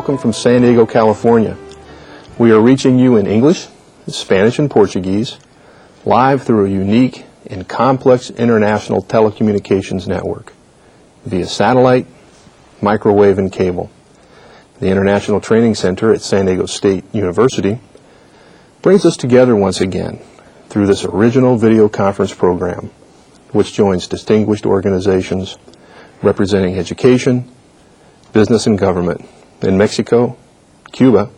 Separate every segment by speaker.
Speaker 1: welcome from San Diego, California. We are reaching you in English, Spanish, and Portuguese, live through a unique and complex international telecommunications network via satellite, microwave, and cable. The International Training Center at San Diego State University brings us together once again through this original video conference program, which joins distinguished organizations representing education, business, and government in Mexico, Cuba,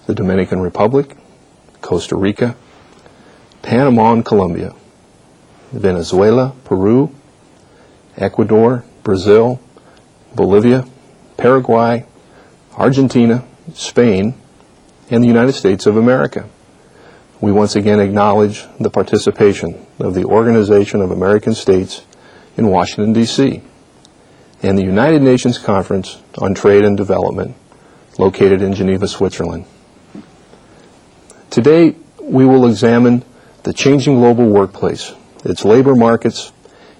Speaker 1: the Dominican Republic, Costa Rica, Panama and Colombia, Venezuela, Peru, Ecuador, Brazil, Bolivia, Paraguay, Argentina, Spain, and the United States of America. We once again acknowledge the participation of the Organization of American States in Washington, D.C., and the United Nations Conference on Trade and Development, located in Geneva, Switzerland. Today, we will examine the changing global workplace, its labor markets,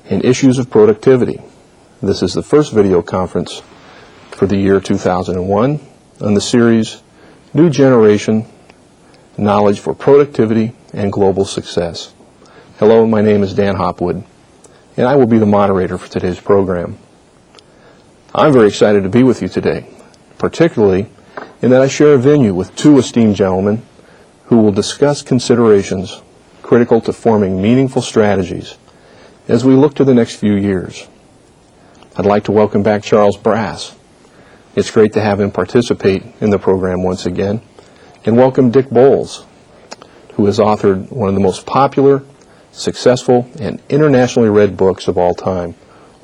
Speaker 1: and issues of productivity. This is the first video conference for the year 2001 on the series New Generation Knowledge for Productivity and Global Success. Hello, my name is Dan Hopwood, and I will be the moderator for today's program. I'm very excited to be with you today, particularly in that I share a venue with two esteemed gentlemen who will discuss considerations critical to forming meaningful strategies as we look to the next few years. I'd like to welcome back Charles Brass. It's great to have him participate in the program once again, and welcome Dick Bolles, who has authored one of the most popular, successful, and internationally read books of all time,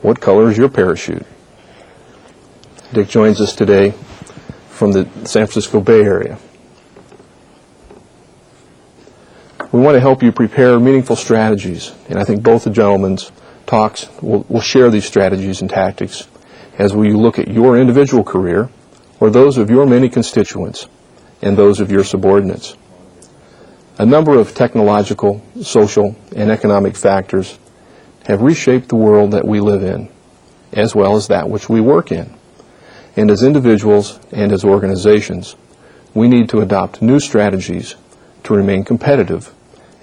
Speaker 1: What Color is Your Parachute? Dick joins us today from the San Francisco Bay Area. We want to help you prepare meaningful strategies, and I think both the gentlemen's talks will share these strategies and tactics as we look at your individual career or those of your many constituents and those of your subordinates. A number of technological, social, and economic factors have reshaped the world that we live in, as well as that which we work in. And as individuals and as organizations, we need to adopt new strategies to remain competitive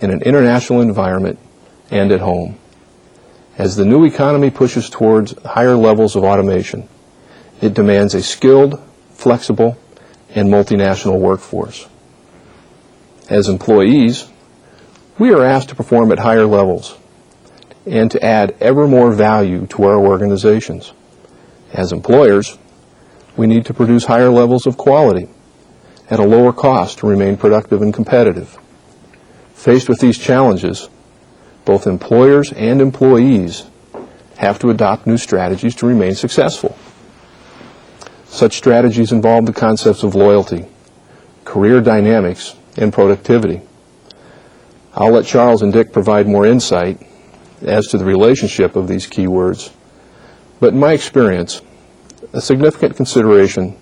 Speaker 1: in an international environment and at home. As the new economy pushes towards higher levels of automation, it demands a skilled, flexible, and multinational workforce. As employees, we are asked to perform at higher levels and to add ever more value to our organizations. As employers, we need to produce higher levels of quality at a lower cost to remain productive and competitive. Faced with these challenges, both employers and employees have to adopt new strategies to remain successful. Such strategies involve the concepts of loyalty, career dynamics, and productivity. I'll let Charles and Dick provide more insight as to the relationship of these key words, but in my experience, a significant consideration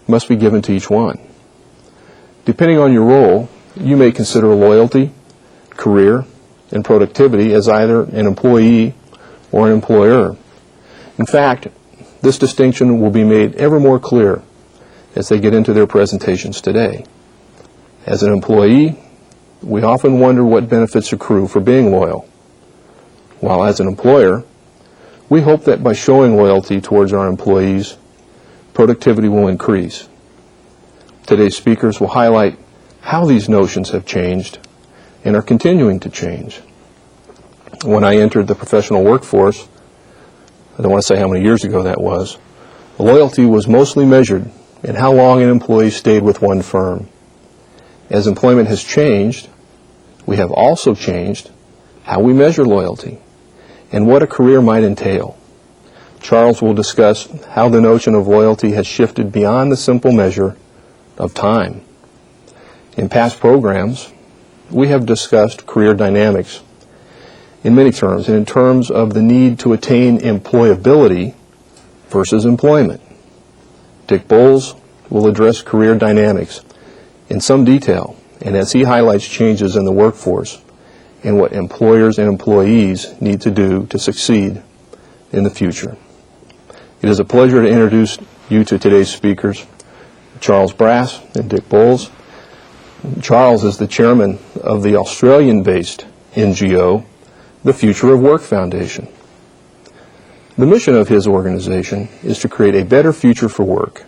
Speaker 1: must be given to each one. Depending on your role, you may consider loyalty, career, and productivity as either an employee or an employer. In fact, this distinction will be made ever more clear as they get into their presentations today. As an employee, we often wonder what benefits accrue for being loyal, while as an employer, we hope that by showing loyalty towards our employees, productivity will increase. Today's speakers will highlight how these notions have changed and are continuing to change. When I entered the professional workforce, I don't want to say how many years ago that was, loyalty was mostly measured in how long an employee stayed with one firm. As employment has changed, we have also changed how we measure loyalty and what a career might entail. Charles will discuss how the notion of loyalty has shifted beyond the simple measure of time. In past programs, we have discussed career dynamics in many terms, and in terms of the need to attain employability versus employment. Dick Bolles will address career dynamics in some detail, and as he highlights changes in the workforce and what employers and employees need to do to succeed in the future. It is a pleasure to introduce you to today's speakers. Charles Brass and Dick Bolles. Charles is the chairman of the Australian-based NGO, the Future of Work Foundation. The mission of his organization is to create a better future for work.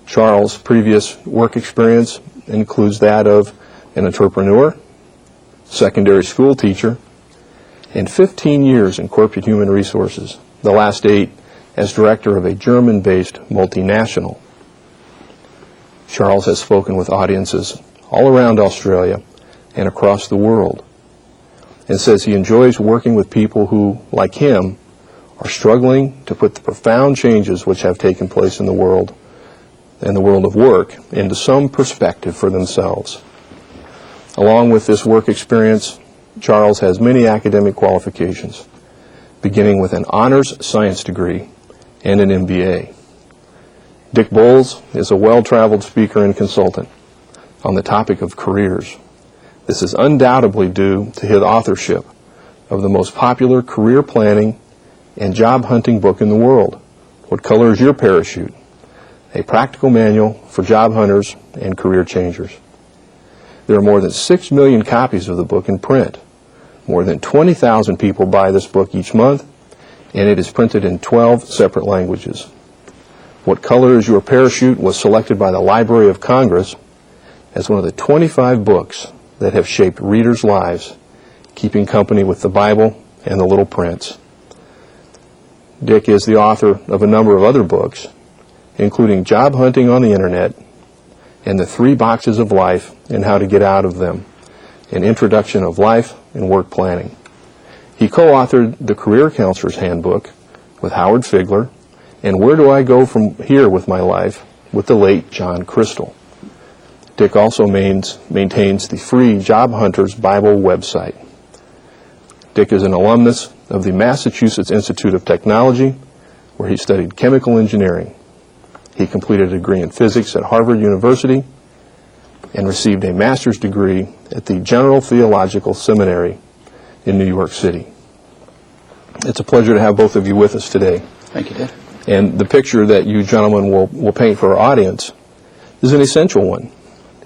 Speaker 1: Charles' previous work experience includes that of an entrepreneur, secondary school teacher, and 15 years in corporate human resources, the last 8 as director of a German-based multinational. Charles has spoken with audiences all around Australia and across the world, and says he enjoys working with people who, like him, are struggling to put the profound changes which have taken place in the world of work into some perspective for themselves. Along with this work experience, Charles has many academic qualifications, beginning with an honors science degree and an MBA. Dick Bolles is a well-traveled speaker and consultant on the topic of careers. This is undoubtedly due to his authorship of the most popular career planning and job hunting book in the world, What Color is Your Parachute? A practical manual for job hunters and career changers. There are more than 6 million copies of the book in print. More than 20,000 people buy this book each month, and it is printed in 12 separate languages. What Color is Your Parachute was selected by the Library of Congress as one of the 25 books that have shaped readers' lives, keeping company with the Bible and the Little Prince. Dick is the author of a number of other books, including Job Hunting on the Internet and The 3 Boxes of Life and How to Get Out of Them, an introduction of life and work planning. He co-authored the Career Counselor's Handbook with Howard Figler and Where Do I Go From Here with My Life with the late John Crystal. Dick also maintains the free Job Hunters Bible website. Dick is an alumnus of the Massachusetts Institute of Technology, where he studied chemical engineering. He completed a degree in physics at Harvard University and received a master's degree at the General Theological Seminary in New York City. It's a pleasure to have both of you with us today.
Speaker 2: Thank you, Dave.
Speaker 1: And the picture that you gentlemen will paint for our audience is an essential one.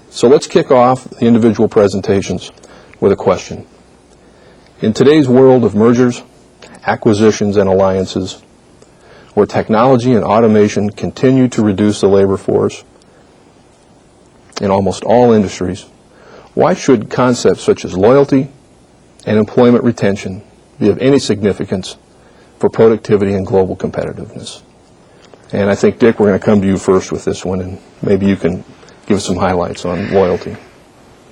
Speaker 1: So let's kick off the individual presentations with a question. In today's world of mergers, acquisitions, and alliances, where technology and automation continue to reduce the labor force in almost all industries, why should concepts such as loyalty and employment retention be of any significance for productivity and global competitiveness? And I think, Dick, we're going to come to you first with this one, and maybe you can give us some highlights on loyalty.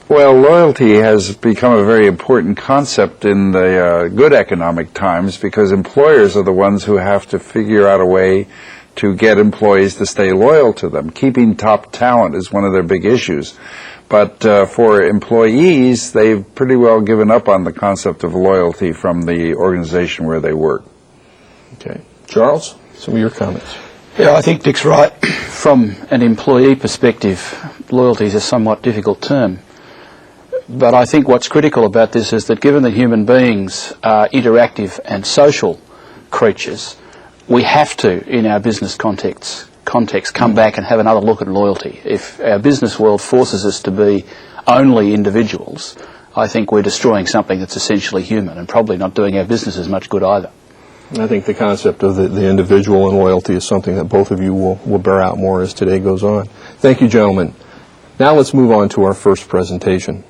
Speaker 3: Well, loyalty has become a very important concept in the good economic times, because employers are the ones who have to figure out a way to get employees to stay loyal to them. Keeping top talent is one of their big issues. But for employees, they've pretty well given up on the concept of loyalty from the organization where they work.
Speaker 1: Okay. Charles, some of your comments.
Speaker 2: Yeah, I think Dick's right. From an employee perspective, loyalty is a somewhat difficult term. But I think what's critical about this is that given that human beings are interactive and social creatures, we have to, in our business context, come back and have another look at loyalty. If our business world forces us to be only individuals, I think we're destroying something that's essentially human and probably not doing our businesses much good either.
Speaker 1: I think the concept of the individual and loyalty is something that both of you will bear out more as today goes on. Thank you, gentlemen. Now let's move on to our first presentation,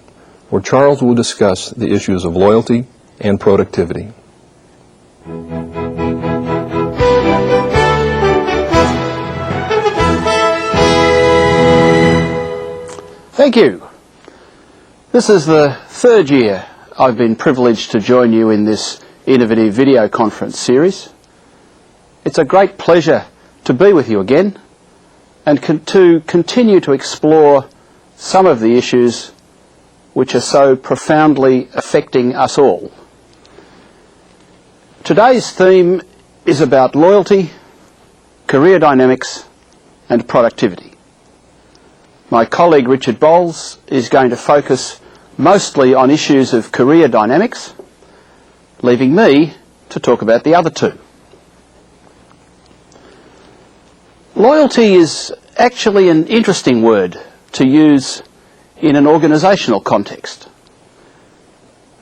Speaker 1: where Charles will discuss the issues of loyalty and productivity.
Speaker 2: Thank you. This is the third year I've been privileged to join you in this innovative video conference series. It's a great pleasure to be with you again and to continue to explore some of the issues which are so profoundly affecting us all. Today's theme is about loyalty, career dynamics, and productivity. My colleague Richard Bolles is going to focus mostly on issues of career dynamics, leaving me to talk about the other two. Loyalty is actually an interesting word to use in an organisational context.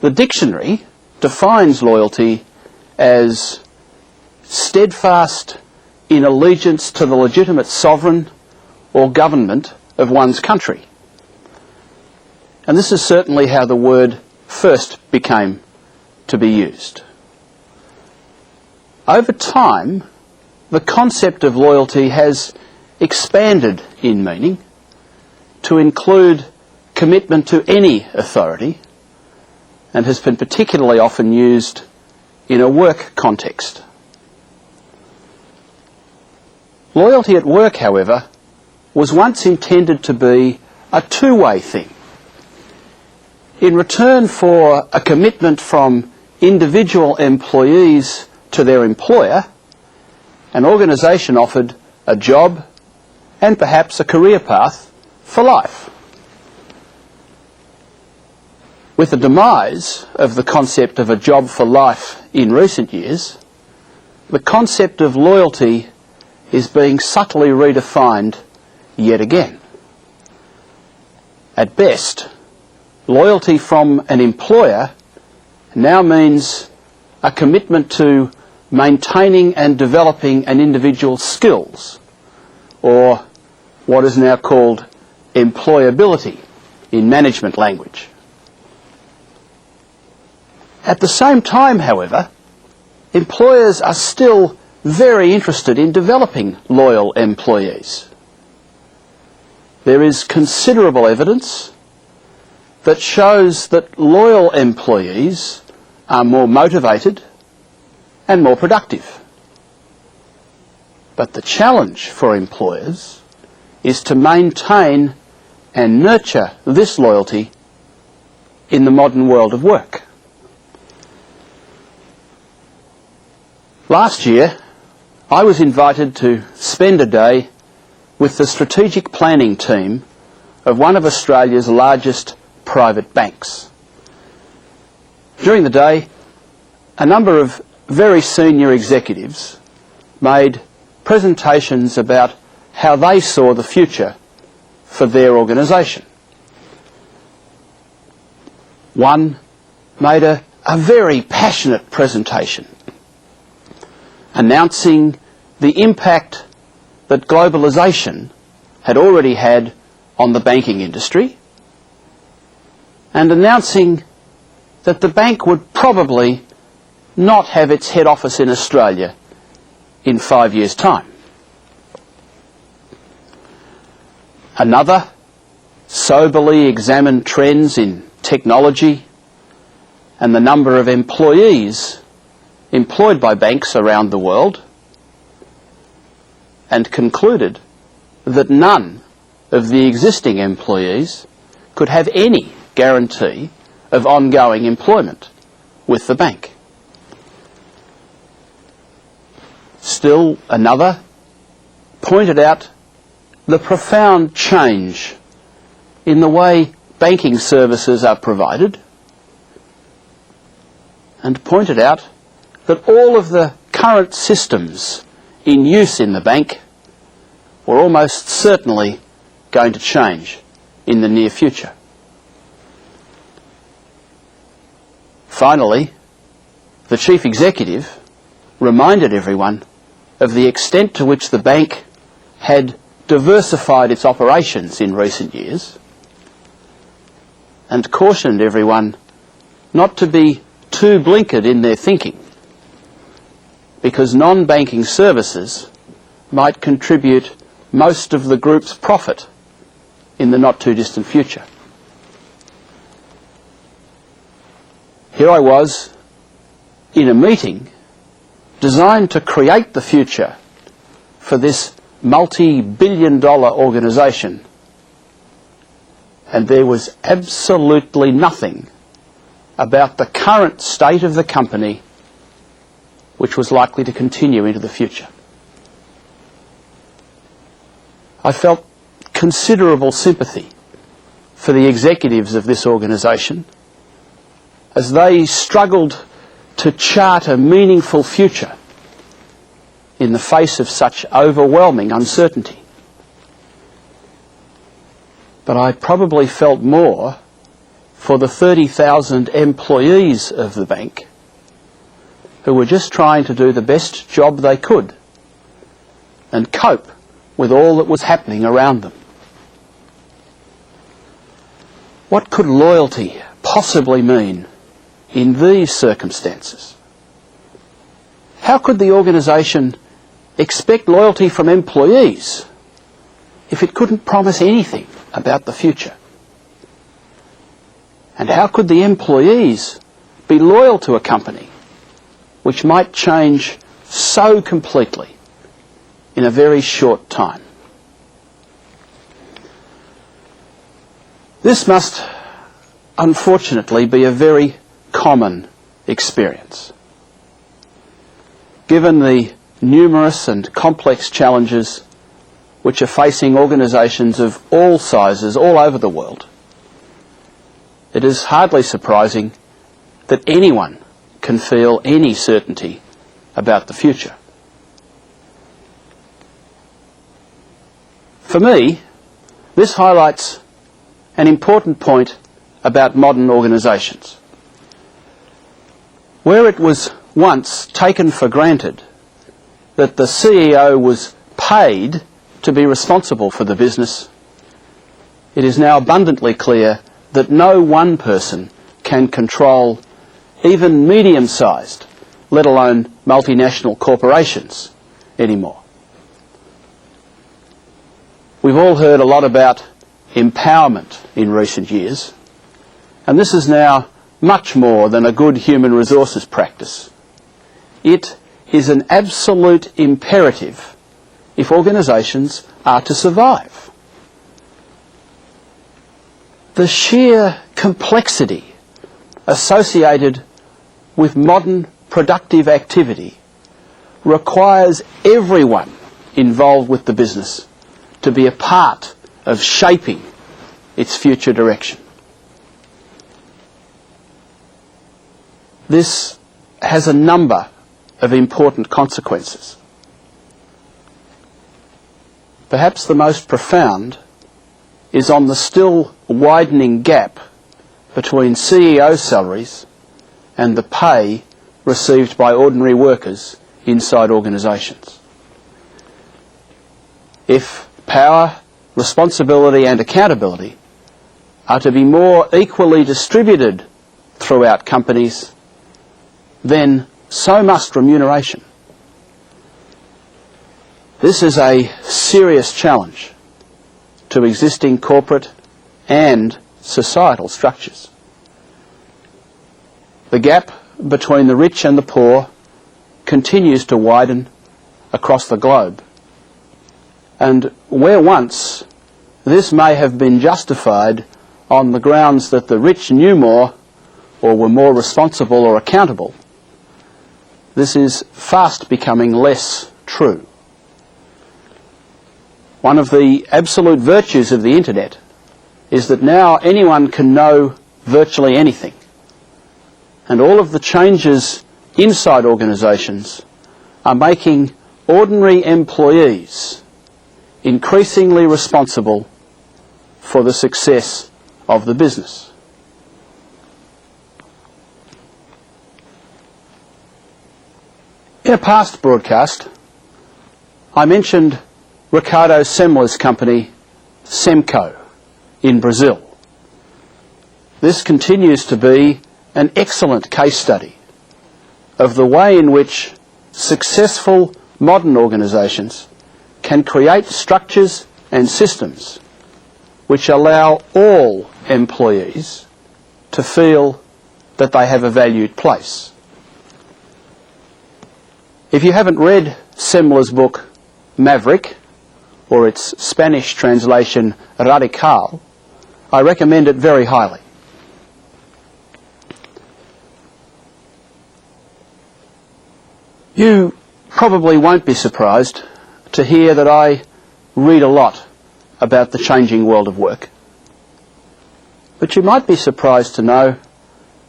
Speaker 2: The dictionary defines loyalty as steadfast in allegiance to the legitimate sovereign or government of one's country. And this is certainly how the word first became to be used. Over time, the concept of loyalty has expanded in meaning to include commitment to any authority, and has been particularly often used in a work context. Loyalty at work, however, was once intended to be a two-way thing. In return for a commitment from individual employees to their employer, an organisation offered a job and perhaps a career path for life. With the demise of the concept of a job for life in recent years, the concept of loyalty is being subtly redefined yet again. At best, loyalty from an employer now means a commitment to maintaining and developing an individual's skills, or what is now called employability in management language. At the same time, however, employers are still very interested in developing loyal employees. There is considerable evidence that shows that loyal employees are more motivated and more productive. But the challenge for employers is to maintain and nurture this loyalty in the modern world of work. Last year, I was invited to spend a day with the strategic planning team of one of Australia's largest private banks. During the day, a number of very senior executives made presentations about how they saw the future for their organisation. One made a very passionate presentation announcing the impact that globalization had already had on the banking industry, and announcing that the bank would probably not have its head office in Australia in 5 years' time. Another soberly examined trends in technology and the number of employees employed by banks around the world, and concluded that none of the existing employees could have any guarantee of ongoing employment with the bank. Still another pointed out the profound change in the way banking services are provided, and pointed out that all of the current systems in use in the bank were almost certainly going to change in the near future. Finally, the chief executive reminded everyone of the extent to which the bank had diversified its operations in recent years, and cautioned everyone not to be too blinkered in their thinking, because non-banking services might contribute most of the group's profit in the not-too-distant future. Here I was in a meeting designed to create the future for this multi-billion-dollar organisation, and there was absolutely nothing about the current state of the company which was likely to continue into the future. I felt considerable sympathy for the executives of this organisation as they struggled to chart a meaningful future in the face of such overwhelming uncertainty. but I probably felt more for the 30,000 employees of the bank who were just trying to do the best job they could and cope with all that was happening around them. What could loyalty possibly mean in these circumstances? How could the organisation expect loyalty from employees if it couldn't promise anything about the future? And how could the employees be loyal to a company which might change so completely in a very short time? This must, unfortunately, be a very common experience. Given the numerous and complex challenges which are facing organisations of all sizes all over the world, it is hardly surprising that anyone can feel any certainty about the future. For me, this highlights an important point about modern organisations. Where it was once taken for granted that the CEO was paid to be responsible for the business, it is now abundantly clear that no one person can control even medium-sized, let alone multinational corporations anymore. We've all heard a lot about empowerment in recent years, and this is now much more than a good human resources practice. It is an absolute imperative if organisations are to survive. The sheer complexity associated with modern productive activity requires everyone involved with the business to be a part of shaping its future direction. This has a number of important consequences. Perhaps the most profound is on the still widening gap between CEO salaries and the pay received by ordinary workers inside organisations. If power, responsibility and accountability are to be more equally distributed throughout companies, then so must remuneration. This is a serious challenge to existing corporate and societal structures. The gap between the rich and the poor continues to widen across the globe. And where once this may have been justified on the grounds that the rich knew more or were more responsible or accountable, this is fast becoming less true. One of the absolute virtues of the internet is that now anyone can know virtually anything. And all of the changes inside organisations are making ordinary employees increasingly responsible for the success of the business. In a past broadcast, I mentioned Ricardo Semler's company, Semco, in Brazil. This continues to be an excellent case study of the way in which successful modern organisations can create structures and systems which allow all employees to feel that they have a valued place. If you haven't read Semler's book, Maverick, or its Spanish translation, Radical, I recommend it very highly. You probably won't be surprised to hear that I read a lot about the changing world of work. But you might be surprised to know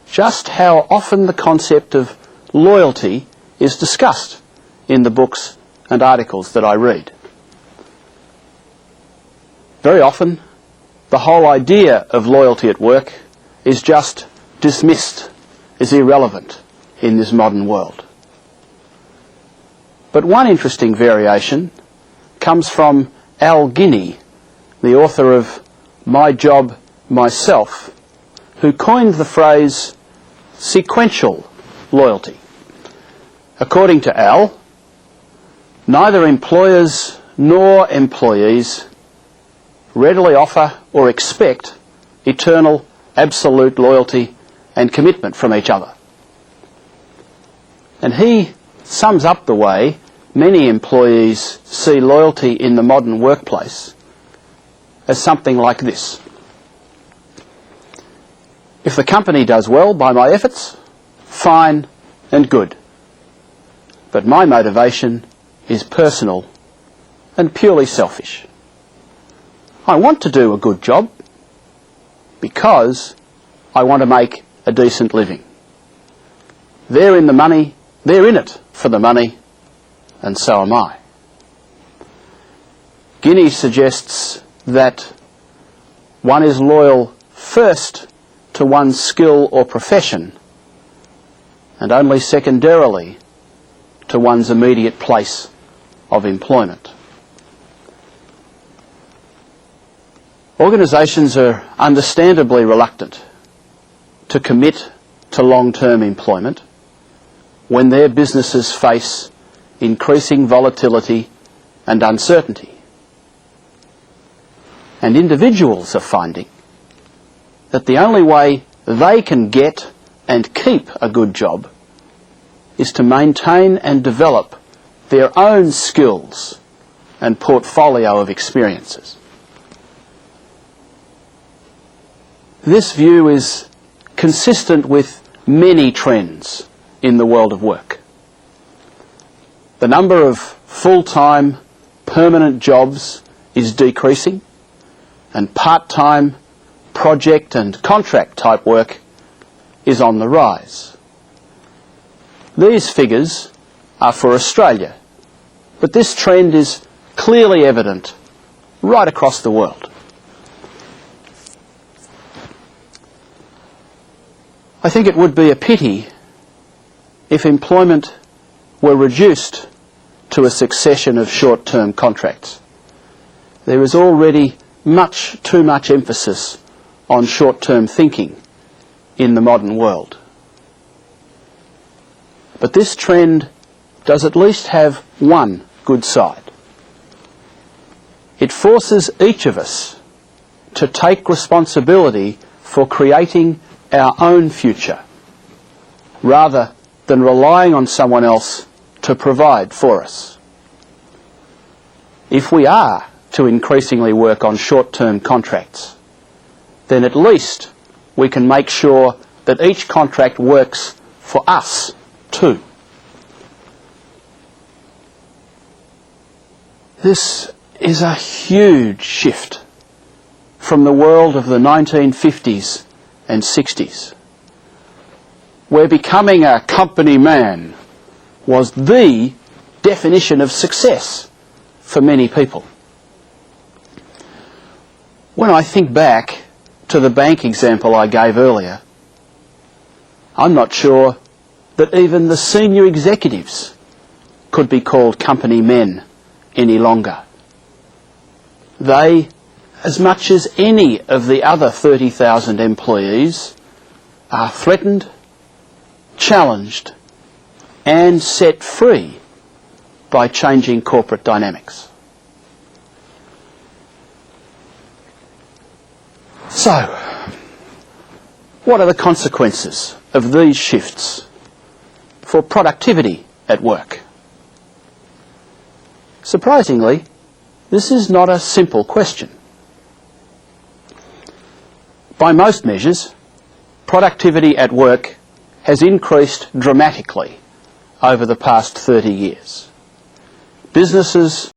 Speaker 2: just how often the concept of loyalty is discussed in the books and articles that I read. Very often, the whole idea of loyalty at work is just dismissed as irrelevant in this modern world. But one interesting variation comes from Al Guinea, the author of My Job, Myself, who coined the phrase sequential loyalty. According to Al, neither employers nor employees readily offer or expect eternal, absolute loyalty and commitment from each other. And he sums up the way many employees see loyalty in the modern workplace as something like this. If the company does well by my efforts, fine and good. But my motivation is personal and purely selfish. I want to do a good job because I want to make a decent living. They're in the money, they're in it for the money, and so am I. Guinea suggests that one is loyal first to one's skill or profession, and only secondarily to one's immediate place of employment. Organisations are understandably reluctant to commit to long-term employment when their businesses face increasing volatility and uncertainty. And individuals are finding that the only way they can get and keep a good job is to maintain and develop their own skills and portfolio of experiences. This view is consistent with many trends in the world of work. The number of full-time, permanent jobs is decreasing, and part-time, project and contract type work is on the rise. These figures are for Australia, but this trend is clearly evident right across the world. I think it would be a pity if employment were reduced to a succession of short-term contracts. There is already much too much emphasis on short-term thinking in the modern world. But this trend does at least have one good side. It forces each of us to take responsibility for creating our own future, rather than relying on someone else to provide for us. If we are to increasingly work on short-term contracts, then at least we can make sure that each contract works for us too. This is a huge shift from the world of the 1950s and 60s, where becoming a company man was the definition of success for many people. When I think back to the bank example I gave earlier, I'm not sure that even the senior executives could be called company men any longer. They, as much as any of the other 30,000 employees, are threatened, challenged, and set free by changing corporate dynamics. So, what are the consequences of these shifts for productivity at work? Surprisingly, this is not a simple question. By most measures, productivity at work has increased dramatically over the past 30 years. Businesses